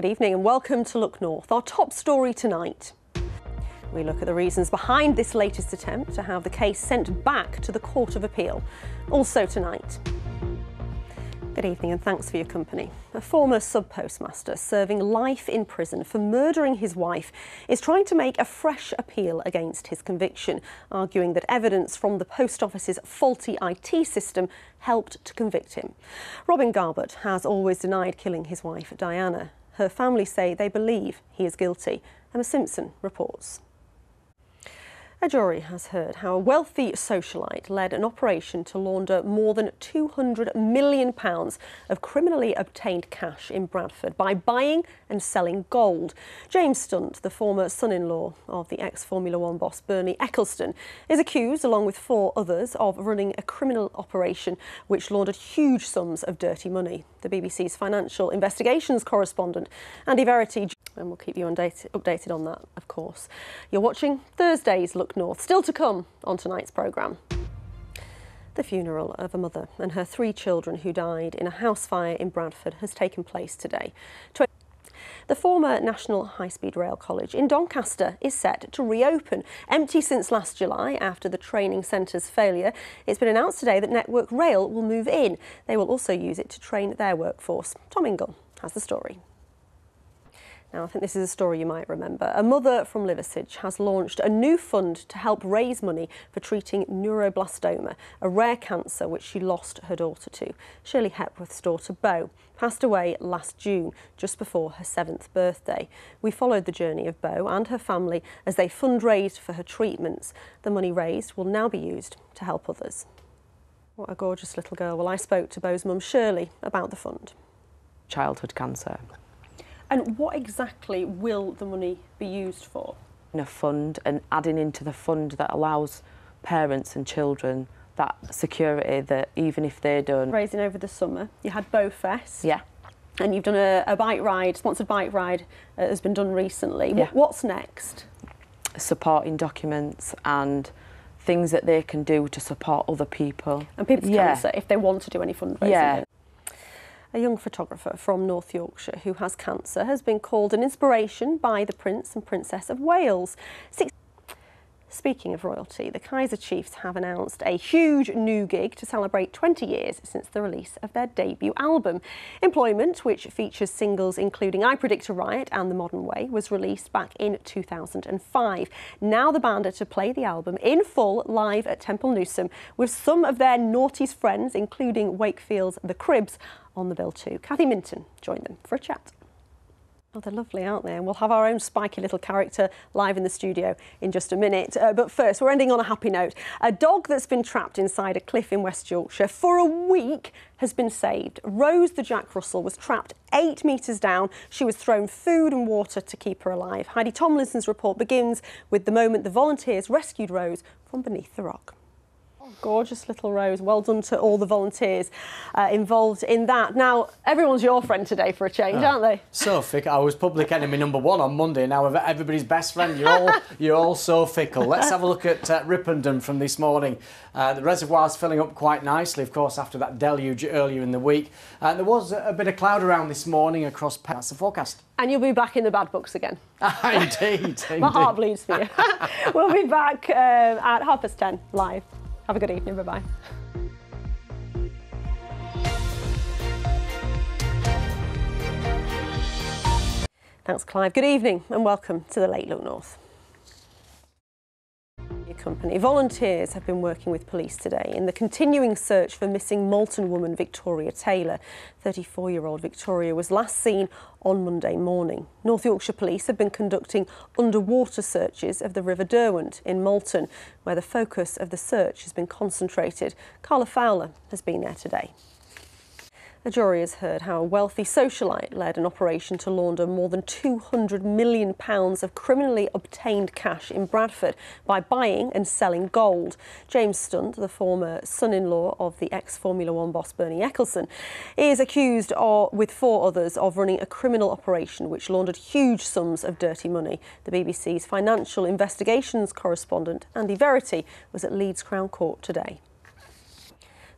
Good evening and welcome to Look North. Our top story tonight. We look at the reasons behind this latest attempt to have the case sent back to the Court of Appeal. Also tonight. Good evening and thanks for your company. A former sub-postmaster serving life in prison for murdering his wife is trying to make a fresh appeal against his conviction, arguing that evidence from the post office's faulty IT system helped to convict him. Robin Garbett has always denied killing his wife, Diana. Her family say they believe he is guilty. Emma Simpson reports. A jury has heard how a wealthy socialite led an operation to launder more than £200 million of criminally obtained cash in Bradford by buying and selling gold. James Stunt, the former son-in-law of the ex-Formula One boss Bernie Ecclestone, is accused, along with 4 others, of running a criminal operation which laundered huge sums of dirty money. The BBC's financial investigations correspondent, Andy Verity, and we'll keep you updated on that, of course. You're watching Thursday's Look North. Still to come on tonight's programme. The funeral of a mother and her 3 children who died in a house fire in Bradford has taken place today. The former National High Speed Rail College in Doncaster is set to reopen. Empty since last July after the training centre's failure, it's been announced today that Network Rail will move in. They will also use it to train their workforce. Tom Ingle has the story. Now, I think this is a story you might remember. A mother from Liversedge has launched a new fund to help raise money for treating neuroblastoma, a rare cancer which she lost her daughter to. Shirley Hepworth's daughter, Bo, passed away last June, just before her 7th birthday. We followed the journey of Bo and her family as they fundraised for her treatments. The money raised will now be used to help others. What a gorgeous little girl. Well, I spoke to Bo's mum, Shirley, about the fund. Childhood cancer. And what exactly will the money be used for? In a fund, and adding into the fund that allows parents and children that security that even if they don't... Raising over the summer, you had Bow Fest. Yeah. And you've done a bike ride, sponsored bike ride has been done recently. Yeah. What's next? Supporting documents and things that they can do to support other people. And people's cancer, if they want to do any fundraising. Yeah. A young photographer from North Yorkshire who has cancer has been called an inspiration by the Prince and Princess of Wales. Speaking of royalty, the Kaiser Chiefs have announced a huge new gig to celebrate 20 years since the release of their debut album. Employment, which features singles including I Predict a Riot and The Modern Way, was released back in 2005. Now the band are to play the album in full live at Temple Newsam with some of their naughtiest friends, including Wakefield's The Cribs, on the bill too. Kathy Minton joined them for a chat. Oh, they're lovely, aren't they? And we'll have our own spiky little character live in the studio in just a minute. But first, we're ending on a happy note. A dog that's been trapped inside a cliff in West Yorkshire for a week has been saved. Rose the Jack Russell was trapped 8 metres down. She was thrown food and water to keep her alive. Heidi Tomlinson's report begins with the moment the volunteers rescued Rose from beneath the rock. Gorgeous little Rose. Well done to all the volunteers involved in that. Now, everyone's your friend today for a change, aren't they? So fickle. I was public enemy #1 on Monday. Now everybody's best friend. You're all so fickle. Let's have a look at Ripondon from this morning. The reservoir's filling up quite nicely, of course, after that deluge earlier in the week. There was a bit of cloud around this morning across. That's the forecast. And you'll be back in the bad books again. Indeed. My heart bleeds for you. We'll be back at 10:30 live. Have a good evening. Bye-bye. Thanks, Clive. Good evening and welcome to the Late Look North. Company. Volunteers have been working with police today in the continuing search for missing Malton woman Victoria Taylor. 34-year-old Victoria was last seen on Monday morning. North Yorkshire Police have been conducting underwater searches of the River Derwent in Malton, where the focus of the search has been concentrated. Carla Fowler has been there today. A jury has heard how a wealthy socialite led an operation to launder more than £200 million of criminally obtained cash in Bradford by buying and selling gold. James Stunt, the former son-in-law of the ex-Formula One boss Bernie Ecclestone, is accused with 4 others of running a criminal operation which laundered huge sums of dirty money. The BBC's financial investigations correspondent, Andy Verity, was at Leeds Crown Court today.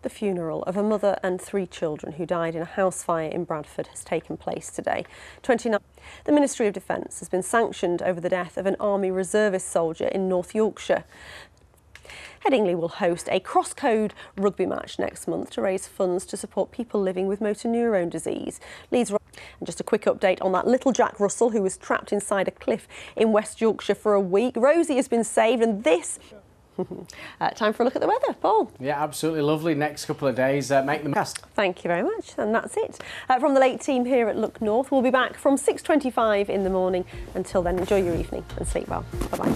The funeral of a mother and 3 children who died in a house fire in Bradford has taken place today. The Ministry of Defence has been sanctioned over the death of an Army Reservist soldier in North Yorkshire. Headingley will host a cross-code rugby match next month to raise funds to support people living with motor neurone disease. And just a quick update on that little Jack Russell who was trapped inside a cliff in West Yorkshire for a week. Rosie has been saved, and this... time for a look at the weather, Paul. Yeah, absolutely lovely. Next couple of days, make them cast. Thank you very much, and that's it. From the late team here at Look North, we'll be back from 6:25 in the morning. Until then, enjoy your evening and sleep well. Bye-bye.